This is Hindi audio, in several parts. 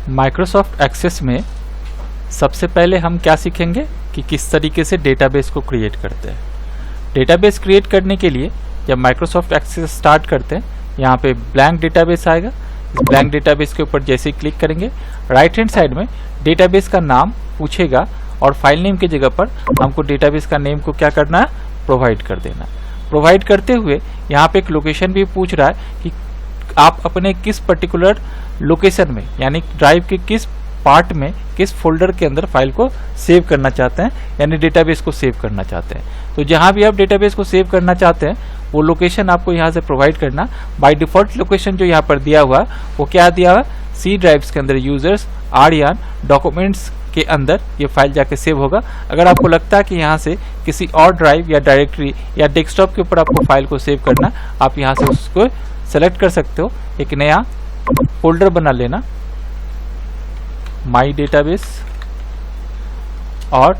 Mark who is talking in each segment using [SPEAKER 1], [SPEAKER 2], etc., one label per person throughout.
[SPEAKER 1] माइक्रोसॉफ्ट एक्सेस में सबसे पहले हम क्या सीखेंगे कि किस तरीके से डेटाबेस को क्रिएट करते हैं। डेटाबेस क्रिएट करने के लिए जब माइक्रोसॉफ्ट एक्सेस स्टार्ट करते हैं, यहाँ पे ब्लैंक डेटाबेस आएगा। इस ब्लैंक डेटाबेस के ऊपर जैसे ही क्लिक करेंगे, राइट हैंड साइड में डेटाबेस का नाम पूछेगा और फाइल नेम की जगह पर हमको डेटाबेस का नेम को क्या करना है, प्रोवाइड कर देना। प्रोवाइड करते हुए यहाँ पे एक लोकेशन भी पूछ रहा है कि आप अपने किस पर्टिकुलर लोकेशन में, यानी ड्राइव के किस पार्ट में, किस फोल्डर के अंदर फाइल को सेव करना चाहते हैं, यानी डेटाबेस को सेव करना चाहते हैं। तो जहां भी आप डेटाबेस को सेव करना चाहते हैं वो लोकेशन आपको यहां से प्रोवाइड करना। बाय डिफॉल्ट लोकेशन जो यहां पर दिया हुआ है वो क्या दिया हुआ है, सी ड्राइव्स के अंदर यूजर्स आर्यन डॉक्यूमेंट्स के अंदर ये फाइल जाके सेव होगा। अगर आपको लगता है कि यहाँ से किसी और ड्राइव या डायरेक्टरी या डेस्कटॉप के ऊपर आपको फाइल को सेव करना, आप यहाँ से उसको सेलेक्ट कर सकते हो। एक नया फोल्डर बना लेना, माई डेटाबेस, और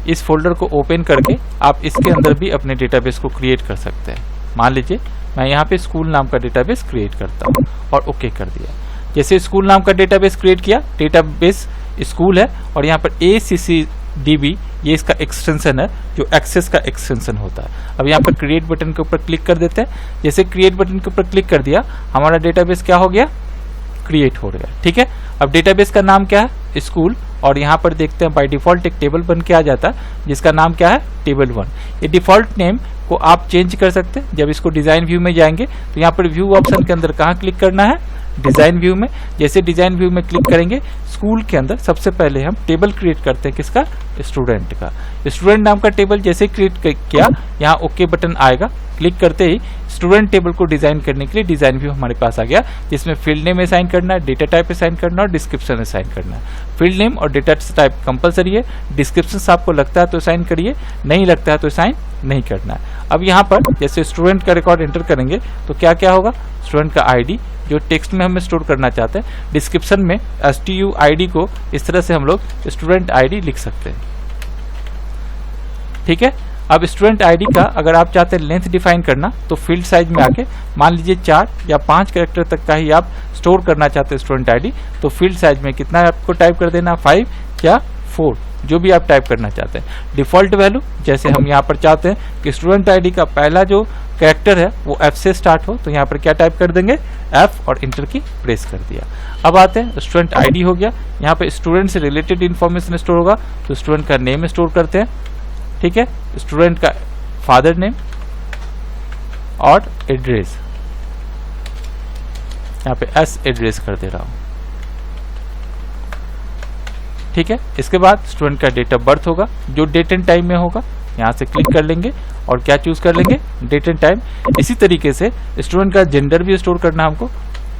[SPEAKER 1] इस फोल्डर को ओपन करके आप इसके अंदर भी अपने डेटाबेस को क्रिएट कर सकते हैं। मान लीजिए मैं यहाँ पे स्कूल नाम का डेटाबेस क्रिएट करता हूँ और ओके कर दिया। जैसे स्कूल नाम का डेटाबेस क्रिएट किया, डेटाबेस स्कूल है और यहाँ पर ACCDB ये इसका एक्सटेंशन है, जो एक्सेस का एक्सटेंशन होता है। अब यहाँ पर क्रिएट बटन के ऊपर क्लिक कर देते हैं। जैसे क्रिएट बटन के ऊपर क्लिक कर दिया, हमारा डेटाबेस क्या हो गया, क्रिएट हो गया। ठीक है, अब डेटाबेस का नाम क्या है, स्कूल, और यहाँ पर देखते हैं बाय डिफॉल्ट एक टेबल बन के आ जाता है जिसका नाम क्या है, टेबल 1। ये डिफॉल्ट नेम को आप चेंज कर सकते हैं। जब इसको डिजाइन व्यू में जाएंगे तो यहाँ पर व्यू ऑप्शन के अंदर कहाँ क्लिक करना है, डिजाइन व्यू में। जैसे डिजाइन व्यू में क्लिक करेंगे, स्कूल के अंदर सबसे पहले हम टेबल क्रिएट करते हैं, किसका, स्टूडेंट का। स्टूडेंट नाम का टेबल जैसे क्रिएट किया, यहाँ ओके बटन आएगा। क्लिक करते ही स्टूडेंट टेबल को डिजाइन करने के लिए डिजाइन व्यू हमारे पास आ गया, जिसमें फील्ड नेम असाइन करना है, डेटा टाइप असाइन करना है और डिस्क्रिप्शन असाइन करना है। फील्ड नेम और डेटा टाइप कंपलसरी है, डिस्क्रिप्शन आपको लगता है तो असाइन करिए, नहीं लगता है तो असाइन नहीं करना है। अब यहाँ पर जैसे स्टूडेंट का रिकॉर्ड एंटर करेंगे तो क्या क्या होगा, स्टूडेंट का आईडी जो टेक्स्ट में हमें स्टोर करना चाहते हैं। डिस्क्रिप्शन में STUID को इस तरह से हम लोग स्टूडेंट ID लिख सकते हैं। ठीक है, अब स्टूडेंट ID का अगर आप चाहते हैं लेंथ डिफाइन करना तो फील्ड साइज में आके मान लीजिए 4 या 5 कैरेक्टर तक का ही आप स्टोर करना चाहते हैं स्टूडेंट ID, तो फील्ड साइज में कितना आपको टाइप कर देना, 5 या 4, जो भी आप टाइप करना चाहते हैं। डिफॉल्ट वैल्यू जैसे हम यहाँ पर चाहते हैं कि स्टूडेंट ID का पहला जो कैरेक्टर है वो F से स्टार्ट हो, तो यहाँ पर क्या टाइप कर देंगे, F, और इंटर की प्रेस कर दिया। अब आते हैं स्टूडेंट ID हो गया, यहाँ पे स्टूडेंट से रिलेटेड इन्फॉर्मेशन स्टोर होगा तो स्टूडेंट का नेम स्टोर करते हैं। ठीक है, स्टूडेंट का फादर नेम और एड्रेस, यहाँ पे S एड्रेस कर दे रहा हूं। ठीक है, इसके बाद स्टूडेंट का डेट ऑफ बर्थ होगा जो डेट एंड टाइम में होगा, यहाँ से क्लिक कर लेंगे और क्या चूज कर लेंगे, डेट एंड टाइम। इसी तरीके से स्टूडेंट का जेंडर भी स्टोर करना हमको,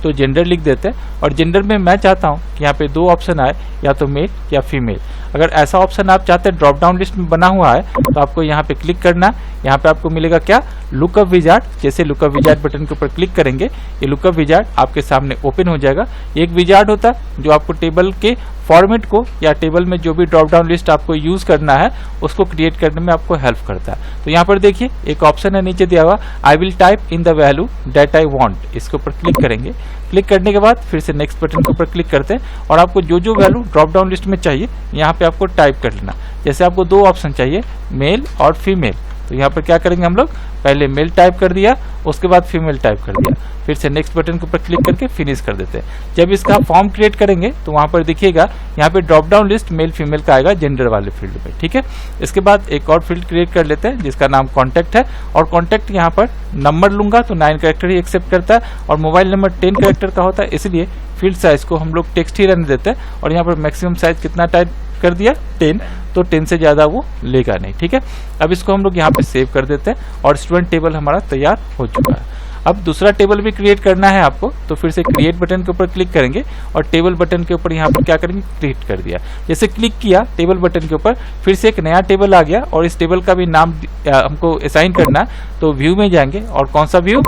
[SPEAKER 1] तो जेंडर लिख देते हैं। और जेंडर में मैं चाहता हूं कि यहाँ पे 2 ऑप्शन आए, या तो मेल या फीमेल। अगर ऐसा ऑप्शन आप चाहते हैं ड्रॉप डाउन लिस्ट में बना हुआ है तो आपको यहाँ पे क्लिक करना है। यहाँ पे आपको मिलेगा क्या, लुकअप विजार्ड। जैसे लुकअप विजार्ड बटन के ऊपर क्लिक करेंगे, ये लुकअप विजार्ड आपके सामने ओपन हो जाएगा। एक विजार्ड होता है जो आपको टेबल के फॉर्मेट को या टेबल में जो भी ड्रॉप डाउन लिस्ट आपको यूज करना है उसको क्रिएट करने में आपको हेल्प करता है। तो यहाँ पर देखिए एक ऑप्शन है नीचे दिया हुआ, I will type in the value that I want. इसके ऊपर क्लिक करेंगे। क्लिक करने के बाद फिर से नेक्स्ट बटन के ऊपर क्लिक करते हैं और आपको जो जो वैल्यू ड्रॉप डाउन लिस्ट में चाहिए यहाँ पे आपको टाइप कर लेना। जैसे आपको 2 ऑप्शन चाहिए, मेल और फीमेल, तो यहाँ पर क्या करेंगे हम लोग, पहले मेल टाइप कर दिया, उसके बाद फीमेल टाइप कर दिया, फिर से नेक्स्ट बटन के ऊपर क्लिक करके फिनिश कर देते हैं। जब इसका फॉर्म क्रिएट करेंगे तो वहां पर देखिएगा यहाँ पे drop down list male female का आएगा जेंडर वाले फील्ड में। ठीक है, इसके बाद एक और फील्ड क्रिएट कर लेते हैं जिसका नाम कॉन्टैक्ट है, और कॉन्टैक्ट यहाँ पर नंबर लूंगा तो 9 कैरेक्टर ही एक्सेप्ट करता है और मोबाइल नंबर 10 कैरेक्टर का होता है, इसलिए फील्ड साइज को हम लोग टेक्स्ट ही रहने देते हैं। और यहाँ पर मैक्सिमम साइज कितना टाइप कर दिया, 10, तो 10 से ज्यादा वो लेगा नहीं। ठीक है, अब इसको हम लोग यहाँ पे सेव कर देते हैं और स्टूडेंट टेबल हमारा तैयार हो चुका है। अब दूसरा टेबल भी क्रिएट करना है आपको, तो फिर से क्रिएट बटन के ऊपर क्लिक करेंगे और टेबल बटन के ऊपर यहाँ पर क्या करेंगे, क्रिएट कर दिया। जैसे क्लिक किया टेबल बटन के ऊपर, फिर से एक नया टेबल आ गया और इस टेबल का भी नाम हमको असाइन करना है। तो व्यू में जाएंगे और कौन सा व्यू,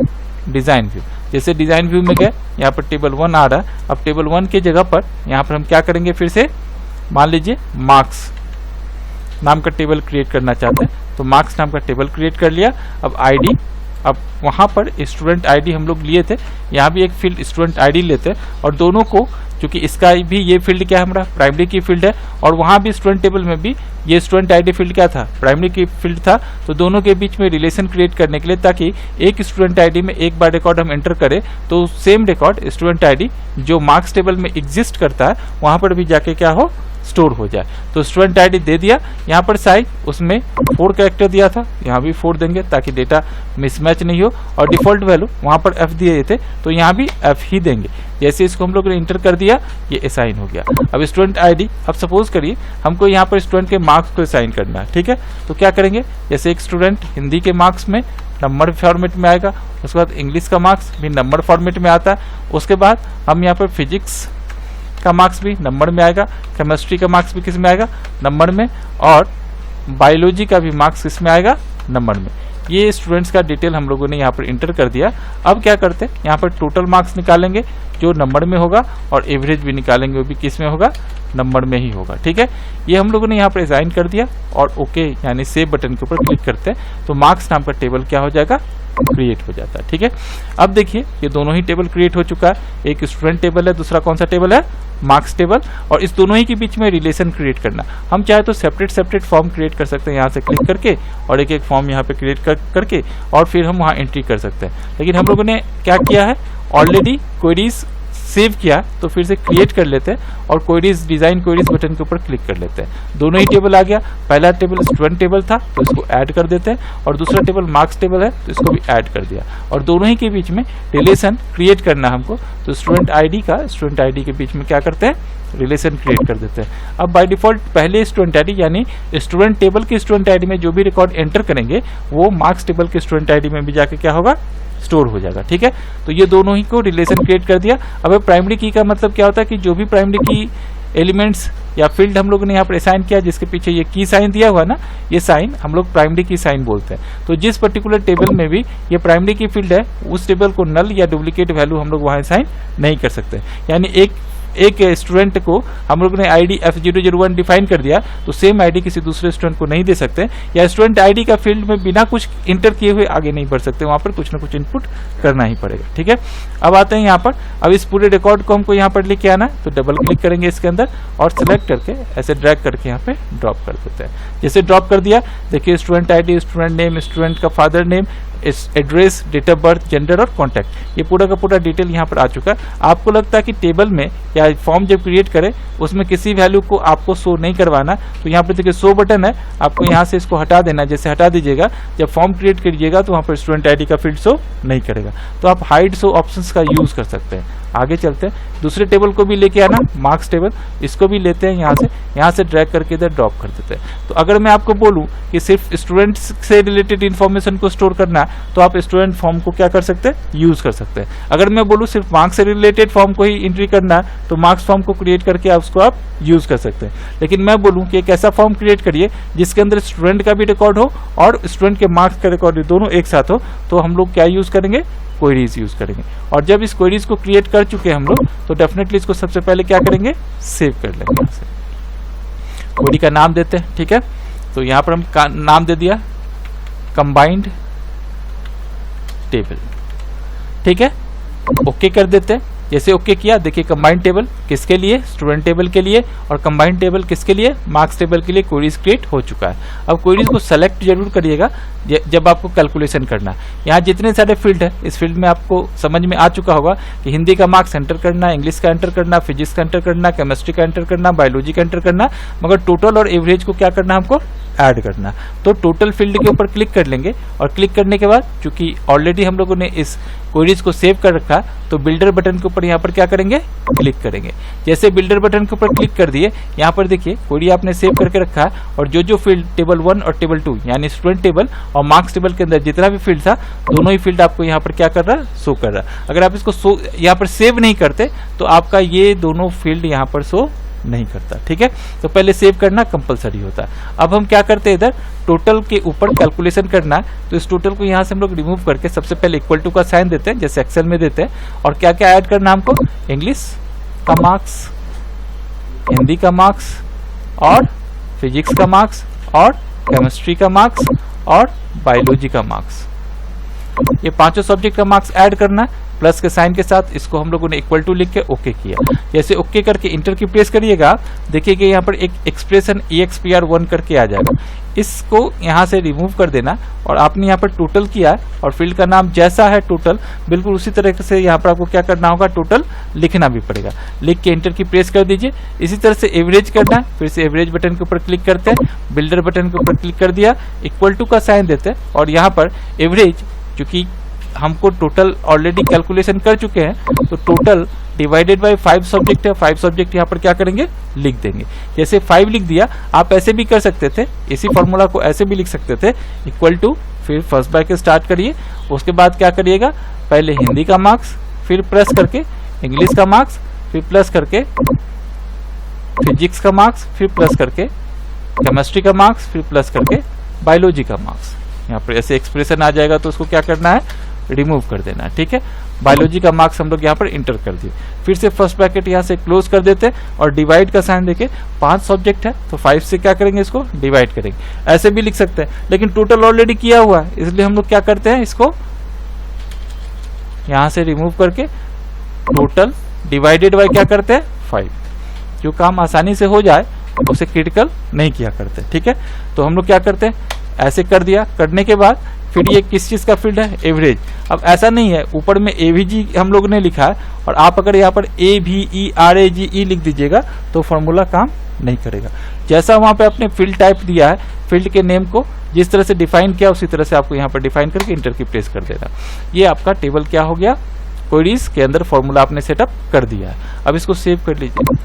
[SPEAKER 1] डिजाइन व्यू। जैसे डिजाइन व्यू में गए, यहाँ पर टेबल 1 आ रहा है। अब टेबल 1 की जगह पर यहाँ पर हम क्या करेंगे, फिर से मान लीजिए मार्क्स नाम का टेबल क्रिएट करना चाहते हैं तो मार्क्स नाम का टेबल क्रिएट कर लिया। अब ID अब वहाँ पर स्टूडेंट आईडी हम लोग लिए थे, यहाँ भी एक फील्ड स्टूडेंट आईडी लेते हैं और दोनों को, क्योंकि इसका भी ये फील्ड क्या है हमारा प्राइमरी की फील्ड है और वहाँ भी स्टूडेंट टेबल में भी ये स्टूडेंट आईडी फील्ड क्या था, प्राइमरी की फील्ड था। तो दोनों के बीच में रिलेशन क्रिएट करने के लिए, ताकि एक स्टूडेंट आईडी में एक बार रिकॉर्ड हम एंटर करें तो सेम रिकॉर्ड स्टूडेंट आईडी जो मार्क्स टेबल में एग्जिस्ट करता है वहाँ पर भी जाके क्या हो, स्टोर हो जाए। तो स्टूडेंट आईडी दे दिया, यहाँ पर साइज उसमें 4 कैरेक्टर दिया था, यहाँ भी 4 देंगे ताकि डेटा मिसमैच नहीं हो, और डिफॉल्ट वैल्यू वहाँ पर f दिए थे तो यहाँ भी f ही देंगे। जैसे इसको हम लोग ने इंटर कर दिया, ये असाइन हो गया। अब स्टूडेंट आईडी, अब सपोज करिए हमको यहाँ पर स्टूडेंट के मार्क्स को असाइन करना है, ठीक है। तो क्या करेंगे, जैसे एक स्टूडेंट हिंदी के मार्क्स में नंबर फॉर्मेट में आएगा, उसके बाद इंग्लिश का मार्क्स भी नंबर फॉर्मेट में आता है, उसके बाद हम यहाँ पर फिजिक्स का मार्क्स भी नंबर में आएगा, केमिस्ट्री का मार्क्स भी किस में आएगा, नंबर में, और बायोलॉजी का भी मार्क्स किस में आएगा, नंबर में। ये स्टूडेंट्स का डिटेल हम लोगों ने यहाँ पर इंटर कर दिया। अब क्या करते हैं, यहाँ पर टोटल मार्क्स निकालेंगे जो नंबर में होगा, और एवरेज भी निकालेंगे, वो भी किस में होगा, नंबर में ही होगा, ठीक है। ये हम लोगों ने यहाँ पर असाइन कर दिया और ओके यानी सेव बटन के ऊपर क्लिक करते हैं तो मार्क्स नाम का टेबल क्या हो जाएगा, क्रिएट हो जाता है, ठीक है। अब देखिए ये दोनों ही टेबल क्रिएट हो चुका है, एक स्टूडेंट टेबल है, दूसरा कौन सा टेबल है, मार्क्स टेबल, और इस दोनों ही के बीच में रिलेशन क्रिएट करना। हम चाहे तो सेपरेट फॉर्म क्रिएट कर सकते हैं, यहाँ से क्लिक करके और एक फॉर्म यहाँ पे क्रिएट करके और फिर हम वहाँ एंट्री कर सकते हैं। लेकिन हम लोगों ने क्या किया है, ऑलरेडी क्वेरीज सेव किया तो फिर से क्रिएट कर लेते हैं और क्वेरीज डिजाइन क्वेरीज बटन के ऊपर क्लिक कर लेते हैं। दोनों ही टेबल आ गया, पहला टेबल स्टूडेंट टेबल था तो इसको ऐड कर देते हैं, और दूसरा टेबल मार्क्स टेबल है तो इसको भी ऐड कर दिया, और दोनों ही के बीच में रिलेशन क्रिएट करना हमको, तो स्टूडेंट आईडी के बीच में क्या करते हैं, रिलेशन क्रिएट कर देते हैं। अब बाय डिफॉल्ट पहले स्टूडेंट आईडी यानी स्टूडेंट टेबल के स्टूडेंट आईडी में जो भी रिकॉर्ड एंटर करेंगे वो मार्क्स टेबल के स्टूडेंट आईडी में भी जाके क्या होगा, स्टोर हो जाएगा, ठीक है। तो ये दोनों ही को रिलेशन क्रिएट कर दिया। अब प्राइमरी की का मतलब क्या होता है कि जो भी प्राइमरी की एलिमेंट्स या फील्ड हम लोगों ने यहाँ पर असाइन किया, जिसके पीछे ये की साइन दिया हुआ है ना, ये साइन हम लोग प्राइमरी की साइन बोलते हैं। तो जिस पर्टिकुलर टेबल में भी ये प्राइमरी की फील्ड है उस टेबल को नल या डुप्लीकेट वैल्यू हम लोग वहाँ असाइन नहीं कर सकते। यानी एक स्टूडेंट को हम लोग ने आईडी F001 डिफाइन कर दिया तो सेम आईडी किसी दूसरे स्टूडेंट को नहीं दे सकते, या स्टूडेंट आईडी का फील्ड में बिना कुछ इंटर किए हुए आगे नहीं बढ़ सकते, वहां पर कुछ ना कुछ इनपुट करना ही पड़ेगा, ठीक है। अब आते हैं यहाँ पर, अब इस पूरे रिकॉर्ड को हमको यहाँ पर लेके आना, तो डबल क्लिक करेंगे इसके अंदर और सिलेक्ट करके ऐसे ड्रैग करके यहाँ पे ड्रॉप कर देते हैं। जैसे ड्रॉप कर दिया, देखिए student ID, student name, student का father name, address, date of birth, gender और कॉन्टैक्ट, ये पूरा का पूरा डिटेल यहाँ पर आ चुका है। आपको लगता है कि टेबल में या फॉर्म जब क्रिएट करें उसमें किसी वैल्यू को आपको शो नहीं करवाना, तो यहाँ पर देखिए शो बटन है, आपको यहाँ से इसको हटा देना। जैसे हटा दीजिएगा, जब फॉर्म क्रिएट करिएगा तो वहाँ पर स्टूडेंट आईडी का फील्ड शो नहीं करेगा, तो आप हाइड शो ऑप्शंस का यूज कर सकते हैं। आगे चलते हैं, दूसरे टेबल को भी लेके आना, मार्क्स टेबल, इसको भी लेते हैं यहाँ से ड्रैग करके इधर ड्रॉप कर देते हैं। तो अगर मैं आपको बोलूं कि सिर्फ स्टूडेंट्स से रिलेटेड इन्फॉर्मेशन को स्टोर करना है तो आप स्टूडेंट फॉर्म को क्या कर सकते हैं, यूज कर सकते हैं। अगर मैं बोलूं सिर्फ मार्क्स से रिलेटेड फॉर्म को ही एंट्री करना है तो मार्क्स फॉर्म को क्रिएट करके उसको आप यूज कर सकते हैं। लेकिन मैं बोलूं कि एक ऐसा फॉर्म क्रिएट करिए जिसके अंदर स्टूडेंट का भी रिकॉर्ड हो और स्टूडेंट के मार्क्स का रिकॉर्ड दोनों एक साथ हो, तो हम लोग क्या यूज करेंगे, क्वेरीज यूज करेंगे। और जब इस क्वेरीज को क्रिएट कर चुके हम लोग तो डेफिनेटली इसको सबसे पहले क्या करेंगे, सेव कर लेंगे। क्वेरी का नाम देते हैं, ठीक है। तो यहाँ पर हम नाम दे दिया कंबाइंड टेबल, ठीक है, ओके कर देते हैं। जैसे ओके किया, देखिए कंबाइंड टेबल किसके लिए, स्टूडेंट टेबल के लिए, और कंबाइंड टेबल किसके लिए, मार्क्स टेबल के लिए क्वेरीज क्रिएट हो चुका है। अब क्वेरीज को सेलेक्ट जरूर करिएगा जब आपको कैलकुलेशन करना है। यहाँ जितने सारे फील्ड है, इस फील्ड में आपको समझ में आ चुका होगा कि हिंदी का मार्क्स एंटर करना, इंग्लिश का एंटर करना, फिजिक्स का एंटर करना, केमिस्ट्री का एंटर करना, बायोलॉजी का एंटर करना, मगर टोटल और एवरेज को क्या करना, हमको ऐड करना। तो टोटल फील्ड के ऊपर क्लिक कर लेंगे, और क्लिक करने के बाद चूंकि ऑलरेडी हम लोगों ने इस क्वेरीज को सेव कर रखा तो बिल्डर बटन के ऊपर यहाँ पर क्या करेंगे, क्लिक करेंगे। जैसे बिल्डर बटन के ऊपर क्लिक कर दिए, यहाँ पर देखिए क्वेरी आपने सेव करके रखा है, और जो फील्ड टेबल 1 और टेबल 2 यानी स्टूडेंट टेबल और मार्क्स टेबल के अंदर जितना भी फील्ड था, दोनों ही फील्ड आपको यहाँ पर क्या कर रहा है, शो कर रहा है। अगर आप इसको यहाँ पर सेव नहीं करते तो आपका ये दोनों फील्ड यहाँ पर शो नहीं करता, ठीक है। तो पहले सेव करना कंपलसरी होता है। अब हम क्या करते हैं, इधर टोटल के ऊपर कैलकुलेशन करना है, तो इस टोटल को यहाँ से हम लोग रिमूव करके सबसे पहले इक्वल टू का साइन देते हैं, जैसे एक्सेल में देते हैं। और क्या क्या ऐड करना हमको, इंग्लिश का मार्क्स, हिंदी का मार्क्स, और फिजिक्स का मार्क्स, और केमिस्ट्री का मार्क्स, और बायोलॉजी का मार्क्स। ये पांचों सब्जेक्ट का मार्क्स ऐड करना है प्लस के साइन के साथ। इसको हम लोगों ने इक्वल टू लिख के ओके किया। जैसे ओके करके इंटर की प्रेस करिएगा, देखिएगा यहाँ पर एक एक्सप्रेशन EXPR1 करके आ जाएगा। इसको यहाँ से रिमूव कर देना और आपने यहाँ पर टोटल किया है और फील्ड का नाम जैसा है टोटल, बिल्कुल उसी तरह से यहाँ पर आपको क्या करना होगा, टोटल लिखना भी पड़ेगा। लिख के इंटर की प्रेस कर दीजिए। इसी तरह से एवरेज करना है, फिर से एवरेज बटन के ऊपर क्लिक करते हैं, बिल्डर बटन के ऊपर क्लिक कर दिया, इक्वल टू का साइन देते हैं और यहाँ पर एवरेज, चूंकि हमको टोटल ऑलरेडी कैलकुलेशन कर चुके हैं, तो टोटल डिवाइडेड बाय 5 सब्जेक्ट है, 5 सब्जेक्ट यहाँ पर क्या करेंगे, लिख देंगे। जैसे 5 लिख दिया, आप ऐसे भी कर सकते थे, इसी फॉर्मूला को ऐसे भी लिख सकते थे, इक्वल टू फिर फर्स्ट ब्रैकेट स्टार्ट करिए। उसके बाद क्या करिएगा, पहले हिंदी का मार्क्स, फिर प्लस करके इंग्लिश का मार्क्स, फिर प्लस करके फिजिक्स का मार्क्स, फिर प्लस करके केमिस्ट्री का मार्क्स, फिर प्लस करके बायोलॉजी का मार्क्स। यहाँ पर ऐसे एक्सप्रेशन आ जाएगा तो उसको क्या करना है, रिमूव कर देना है। ठीक है, बायोलॉजी का मार्क्स हम लोग यहाँ पर इंटर कर दिए। फिर से फर्स्ट ब्रैकेट यहाँ से क्लोज कर देते हैं और डिवाइड का साइन देके 5 सब्जेक्ट है तो 5 से क्या करेंगे, इसको डिवाइड करेंगे। ऐसे भी लिख सकते हैं, लेकिन टोटल ऑलरेडी किया हुआ है, इसलिए हम लोग क्या करते हैं, इसको यहाँ से रिमूव करके टोटल डिवाइडेड बाय क्या करते हैं, 5। जो काम आसानी से हो जाए उसे क्रिटिकल नहीं किया करते। ठीक है, तो हम लोग क्या करते हैं, ऐसे कर दिया। करने के बाद फिर ये किस चीज का फील्ड है, एवरेज। अब ऐसा नहीं है, ऊपर में AVG हम लोग ने लिखा है और आप अगर यहाँ पर AVERAGE लिख दीजिएगा तो फॉर्मूला काम नहीं करेगा। जैसा वहां पे आपने फील्ड टाइप दिया है, फील्ड के नेम को जिस तरह से डिफाइन किया उसी तरह से आपको यहाँ पर डिफाइन करके इंटर की प्रेस कर देना। ये आपका टेबल क्या हो गया, क्वेरीज के अंदर फॉर्मूला आपने सेटअप कर दिया है। अब इसको सेव कर लीजिए।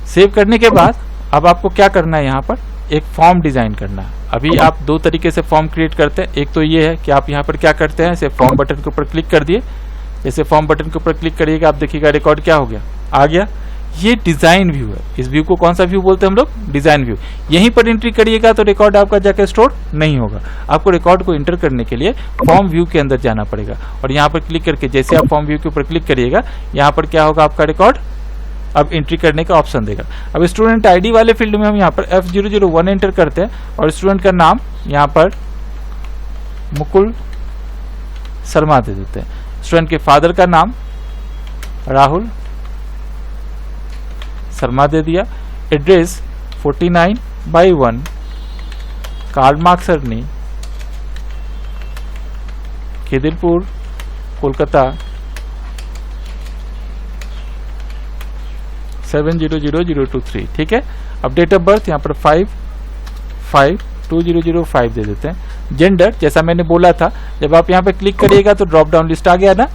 [SPEAKER 1] सेव करने के बाद अब आपको क्या करना है, यहाँ पर एक फॉर्म डिजाइन करना है। अभी आप 2 तरीके से फॉर्म क्रिएट करते हैं। एक तो ये है कि आप यहाँ पर क्या करते हैं, इसे फॉर्म बटन के ऊपर क्लिक कर दिए। जैसे फॉर्म बटन के ऊपर क्लिक करिएगा, आप देखिएगा रिकॉर्ड क्या हो गया, आ गया। ये डिजाइन व्यू है। इस व्यू को कौन सा व्यू बोलते हैं हम लोग, डिजाइन व्यू। यहीं पर एंट्री करिएगा तो रिकॉर्ड आपका जाकर स्टोर नहीं होगा। आपको रिकॉर्ड को एंटर करने के लिए फॉर्म व्यू के अंदर जाना पड़ेगा और यहाँ पर क्लिक करके जैसे आप फॉर्म व्यू के ऊपर क्लिक करिएगा, यहाँ पर क्या होगा, आपका रिकॉर्ड अब एंट्री करने का ऑप्शन देगा। अब स्टूडेंट आईडी वाले फील्ड में हम यहाँ पर F001 एंटर करते हैं और स्टूडेंट का नाम यहाँ पर मुकुल शर्मा दे देते हैं। स्टूडेंट के फादर का नाम राहुल शर्मा दे दिया। Address 49/1 Karl Marx Sarani, Khidirpur, Kolkata 700023। ठीक है, अब डेट ऑफ बर्थ यहाँ पर 5/5/2005 दे देते हैं। जेंडर जैसा मैंने बोला था, जब आप यहाँ पे क्लिक करिएगा तो ड्रॉप डाउन लिस्ट आ गया ना,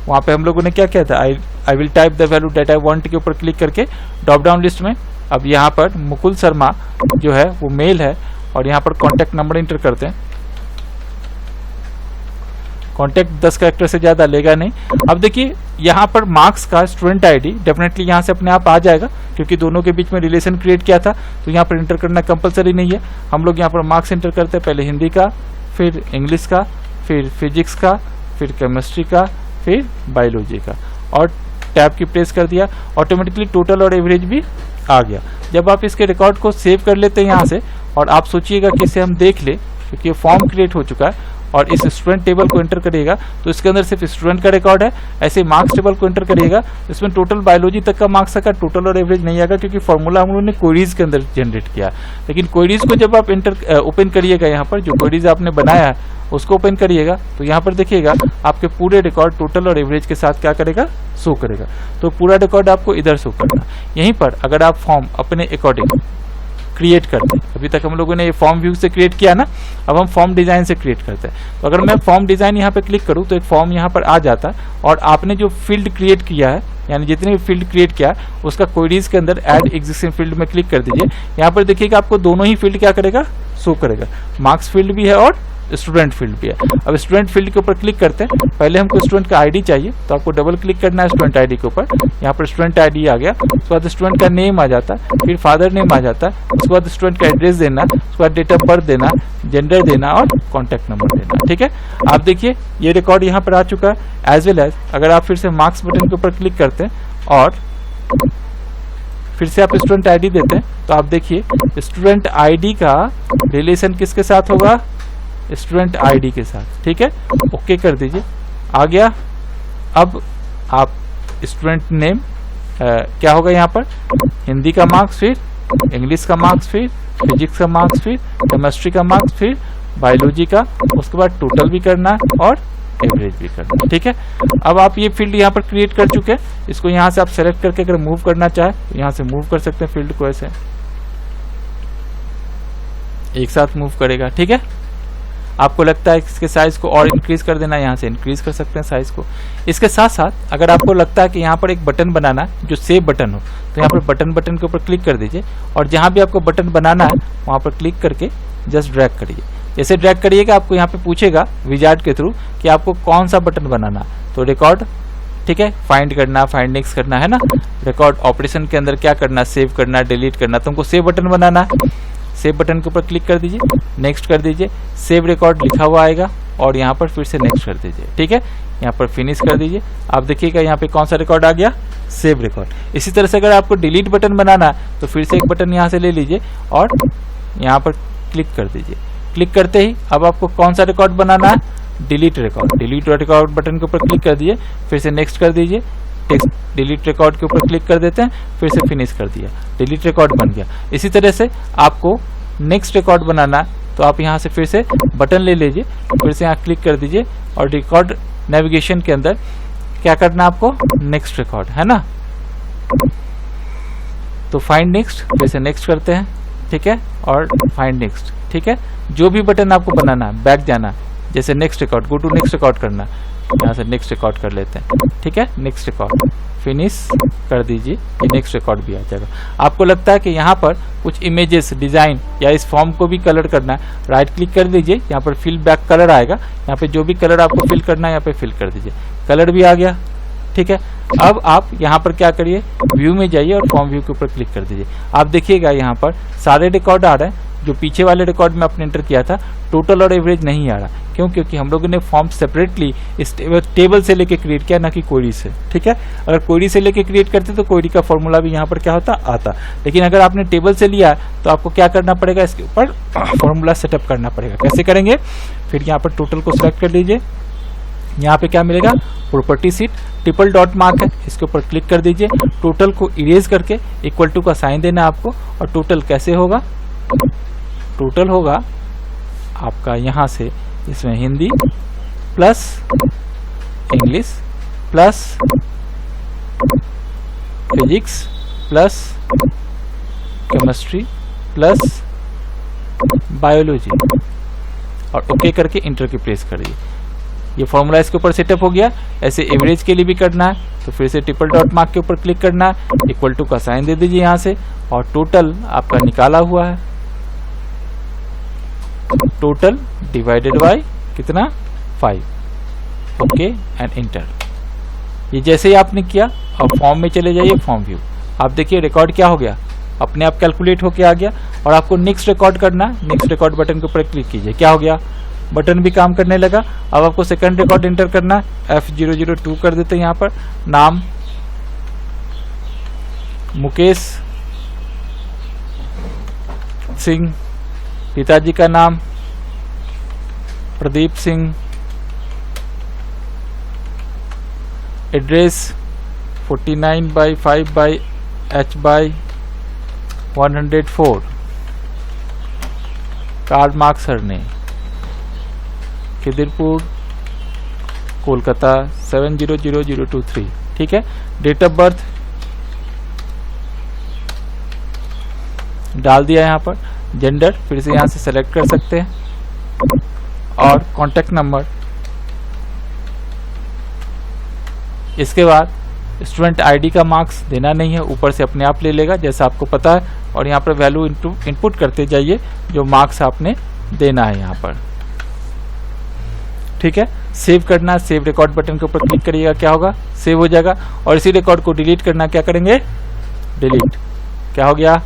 [SPEAKER 1] वहाँ पे हम लोगों ने क्या किया था, I will type the value that I want के ऊपर क्लिक करके ड्रॉप डाउन लिस्ट में अब यहाँ पर मुकुल शर्मा जो है वो मेल है और यहाँ पर कॉन्टैक्ट नंबर इंटर करते हैं। कॉन्टैक्ट 10 कैरेक्टर से ज्यादा लेगा नहीं। अब देखिए यहाँ पर मार्क्स का स्टूडेंट आईडी डेफिनेटली यहाँ से अपने आप आ जाएगा, क्योंकि दोनों के बीच में रिलेशन क्रिएट किया था, तो यहाँ पर इंटर करना कंपलसरी नहीं है। हम लोग यहाँ पर मार्क्स इंटर करते हैं, पहले हिंदी का, फिर इंग्लिश का, फिर फिजिक्स का, फिर केमिस्ट्री का, फिर बायोलॉजी का, और टैब की प्रेस कर दिया। ऑटोमेटिकली टोटल और एवरेज भी आ गया। जब आप इसके रिकॉर्ड को सेव कर लेते हैं यहाँ से, और आप सोचिएगा कि इसे हम देख ले, क्योंकि फॉर्म क्रिएट हो चुका है, और इस स्टूडेंट टेबल को एंटर करिएगा तो इसके अंदर सिर्फ स्टूडेंट का रिकॉर्ड है। ऐसे मार्क्स टेबल को एंटर करिएगा, इसमें टोटल बायोलॉजी तक का मार्क्स का टोटल और एवरेज नहीं आएगा, क्योंकि फॉर्मूला हम लोगों ने क्वेरीज के अंदर जनरेट किया। लेकिन क्वेरीज को जब आप ओपन करिएगा, यहाँ पर जो क्वेरीज आपने बनाया है उसको ओपन करिएगा, तो यहाँ पर देखिएगा आपके पूरे रिकॉर्ड टोटल और एवरेज के साथ क्या करेगा, शो करेगा। तो पूरा रिकॉर्ड आपको इधर शो करना। यहीं पर अगर आप फॉर्म अपने अकॉर्डिंग क्रिएट करते हैं, अभी तक हम लोगों ने ये फॉर्म व्यू से क्रिएट किया ना, अब हम फॉर्म डिजाइन से क्रिएट करते हैं। तो अगर मैं फॉर्म डिजाइन यहाँ पे क्लिक करूँ तो एक फॉर्म यहाँ पर आ जाता है, और आपने जो फील्ड क्रिएट किया है, यानी जितने भी फील्ड क्रिएट किया उसका क्वेरीज के अंदर ऐड एग्जिस्टिंग फील्ड में क्लिक कर दीजिए। यहाँ पर देखिएगा आपको दोनों ही फील्ड क्या करेगा, शो करेगा। मार्क्स फील्ड भी है और स्टूडेंट फील्ड भी है। अब स्टूडेंट फील्ड के ऊपर क्लिक करते हैं। पहले हमको स्टूडेंट का आईडी चाहिए, तो आपको डबल क्लिक करना है स्टूडेंट आईडी के ऊपर। यहाँ पर स्टूडेंट आईडी आ गया, उसके बाद स्टूडेंट का नेम आ जाता है, फिर फादर नेम आ जाता है, उसके बाद स्टूडेंट का एड्रेस देना, उसके बाद डेट ऑफ बर्थ देना, जेंडर देना और कॉन्टैक्ट नंबर देना। ठीक है, आप देखिए ये रिकॉर्ड यहाँ पर आ चुका है। एज वेल एज अगर आप फिर से मार्क्स बटन के ऊपर क्लिक करते हैं और फिर से आप स्टूडेंट आईडी देते हैं, तो आप देखिए स्टूडेंट आईडी का रिलेशन किसके साथ होगा, स्टूडेंट आईडी के साथ। ठीक है, ओके कर दीजिए, आ गया। अब आप स्टूडेंट नेम क्या होगा यहाँ पर, हिंदी का मार्क्स, फिर इंग्लिश का मार्क्स, फिर फिजिक्स का मार्क्स, फिर केमिस्ट्री का मार्क्स, फिर बायोलॉजी का, उसके बाद टोटल भी करना है और एवरेज भी करना है। ठीक है, अब आप ये फील्ड यहाँ पर क्रिएट कर चुके हैं, इसको यहाँ से आप सेलेक्ट करके अगर मूव करना चाहे तो यहाँ से मूव कर सकते हैं फील्ड को, ऐसे एक साथ मूव करेगा। ठीक है, आपको लगता है इसके साइज को और इंक्रीज कर देना, यहाँ से इंक्रीज कर सकते हैं साइज को। इसके साथ साथ अगर आपको लगता है कि यहाँ पर एक बटन बनाना है जो सेव बटन हो, तो यहाँ पर बटन के ऊपर क्लिक कर दीजिए और जहाँ भी आपको बटन बनाना है वहाँ पर क्लिक करके जस्ट ड्रैग करिए। जैसे ड्रैग करिएगा आपको यहाँ पे पूछेगा विजार्ड के थ्रू कि आपको कौन सा बटन बनाना, तो रिकॉर्ड, ठीक है, फाइंड करना, फाइंड नेक्स्ट करना है ना, रिकॉर्ड ऑपरेशन के अंदर क्या करना, सेव करना, डिलीट करना, तो हमको सेव बटन बनाना है। सेव बटन के ऊपर क्लिक कर दीजिए, नेक्स्ट कर दीजिए, सेव रिकॉर्ड लिखा हुआ आएगा और यहाँ पर फिर से नेक्स्ट कर दीजिए। ठीक है, यहाँ पर फिनिश कर दीजिए। आप देखिएगा यहाँ पे कौन सा रिकॉर्ड आ गया, सेव रिकॉर्ड। इसी तरह से अगर आपको डिलीट बटन बनाना है तो फिर से एक बटन यहाँ से ले लीजिए और यहाँ पर क्लिक कर दीजिए। क्लिक करते ही अब आपको कौन सा रिकॉर्ड बनाना है, delete record. Delete record button के ऊपर क्लिक कर दीजिए, फिर से नेक्स्ट कर दीजिए, डिलीट रिकॉर्ड के ऊपर क्लिक कर देते हैं, फिर से फिनिश कर दिया, डिलीट रिकॉर्ड बन गया। इसी तरह से आपको नेक्स्ट रिकॉर्ड बनाना है तो आप यहाँ से फिर से बटन ले लीजिए, फिर से यहाँ क्लिक कर दीजिए और रिकॉर्ड नेविगेशन के अंदर क्या करना है आपको, नेक्स्ट रिकॉर्ड, है ना। तो फाइंड नेक्स्ट, फिर से नेक्स्ट करते हैं, ठीक है, और फाइंड नेक्स्ट। ठीक है, जो भी बटन आपको बनाना है, बैक जाना, जैसे next record, go to next record करना, यहाँ से नेक्स्ट रिकॉर्ड कर लेते हैं। ठीक है, नेक्स्ट रिकॉर्ड फिनिश कर दीजिए, ये नेक्स्ट रिकॉर्ड भी आ जाएगा। आपको लगता है कि यहाँ पर कुछ इमेजेस, डिजाइन या इस फॉर्म को भी कलर करना है, राइट क्लिक कर दीजिए, यहाँ पर फिल बैक कलर आएगा, यहाँ पे जो भी कलर आपको फिल करना है यहाँ पे फिल कर दीजिए, कलर भी आ गया। ठीक है, अब आप यहाँ पर क्या करिए, व्यू में जाइए और फॉर्म व्यू के ऊपर क्लिक कर दीजिए। आप देखिएगा यहाँ पर सारे रिकॉर्ड आ रहे हैं, जो पीछे वाले रिकॉर्ड में आपने एंटर किया था टोटल और एवरेज नहीं आ रहा। क्यों? क्योंकि हम लोगों ने फॉर्म सेपरेटली इस टेबल से लेके क्रिएट किया, ना कि क्वेरी से। ठीक है, अगर क्वेरी से लेके क्रिएट करते तो क्वेरी का फॉर्मूला भी यहाँ पर क्या होता, आता। लेकिन अगर आपने टेबल से लिया तो आपको क्या करना पड़ेगा, इसके ऊपर फॉर्मूला सेटअप करना पड़ेगा। कैसे करेंगे, फिर यहाँ पर टोटल को सिलेक्ट कर लीजिए, यहाँ पे क्या मिलेगा, property seat, triple dot mark है, इसके ऊपर क्लिक कर दीजिए। टोटल को इरेज करके इक्वल टू का साइन देना आपको, और टोटल कैसे होगा, टोटल होगा आपका यहाँ से, इसमें Hindi plus English plus physics plus chemistry plus biology, और ओके करके इंटर की प्रेस करिए। ये फॉर्मूला इसके ऊपर सेटअप हो गया। ऐसे एवरेज के लिए भी करना है तो फिर से ट्रिपल डॉट मार्क के ऊपर क्लिक करना है, इक्वल टू का साइन दे दीजिए यहाँ से, और टोटल आपका निकाला हुआ है, टोटल डिवाइडेड बाय कितना, 5, ओके एंड इंटर। ये जैसे ही आपने किया, अब फॉर्म में चले जाइए, फॉर्म व्यू, आप देखिए रिकॉर्ड क्या हो गया, अपने आप कैलकुलेट होके आ गया। और आपको नेक्स्ट रिकॉर्ड करना, नेक्स्ट रिकॉर्ड बटन के ऊपर क्लिक कीजिए, क्या हो गया, बटन भी काम करने लगा। अब आपको सेकंड रिकॉर्ड एंटर करना है, F002 कर देते हैं यहाँ पर, नाम मुकेश सिंह, पिताजी का नाम Pradeep Singh, address 49/5/H/104, card mark सरने, खिदिरपुर कोलकाता 700023। ठीक है, डेट ऑफ बर्थ डाल दिया यहाँ पर, जेंडर फिर से यहाँ से सेलेक्ट कर सकते हैं, और कॉन्टैक्ट नंबर। इसके बाद स्टूडेंट आईडी का मार्क्स देना नहीं है, ऊपर से अपने आप ले लेगा जैसा आपको पता है, और यहाँ पर वैल्यू इनपुट करते जाइए जो मार्क्स आपने देना है यहाँ पर। ठीक है, सेव करना, सेव रिकॉर्ड बटन के ऊपर क्लिक करिएगा, क्या होगा, सेव हो जाएगा। और इसी रिकॉर्ड को डिलीट करना, क्या करेंगे, डिलीट, क्या हो गया,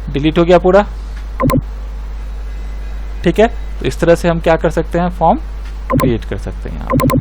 [SPEAKER 1] डिलीट हो गया पूरा। ठीक है, तो इस तरह से हम क्या कर सकते हैं, फॉर्म क्रिएट कर सकते हैं यहाँ पर।